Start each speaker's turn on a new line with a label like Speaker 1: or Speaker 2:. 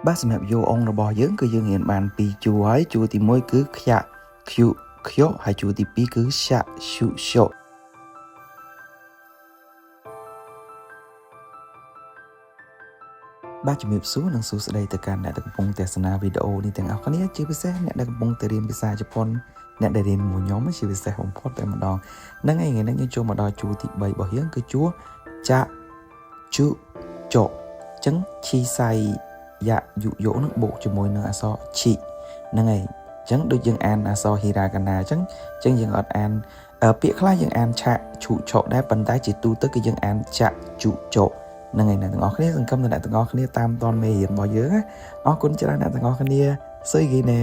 Speaker 1: បាទសម្រាប់យកអង្គរបស់យើងគឺយើងរៀនបាន2ជួរហើយជួរទី1គឺខ្យាខ្យុខ្យោហើយជួរទី2គឺឆាឈុឈោបាទជំរាបសួរនិងសួស្តីទៅកាន់អ្នកដែលកំពុងទស្សនាវីដេអូនេះទាំងអស់គ្នាជាពិសេសអ្នកដែលកំពុងទៅរៀនភាសាជប៉ុនអ្នកដែលរៀនមួយខ្ញុំជាពិសេសបំផុតតែម្ដងហ្នឹងហើយថ្ងៃនេះយើងចូលមកដល់ជួរទី3របស់យើងគឺជួរចាជុចុអញ្ចឹងឈីសៃយ៉ាយុយោនឹងបូកជាមួយនឹងអក្សរឈីហ្នឹងហើយអញ្ចឹងដូចយើងអានអក្សរហីរ៉ាកាណាអញ្ចឹងយើងអត់អានពាក្យខ្លះយើងអានឆាឈុឆុដែរប៉ុន្តែជាទូទៅគឺយើងអានចាជុចុហ្នឹងហើយអ្នកទាំងអស់គ្នាសង្ឃឹមថាអ្នកទាំងអស់គ្នាតាមតនមេរៀនរបស់យើងណាអរគុណច្រើនអ្នកទាំងអស់គ្នាសុយគីណែ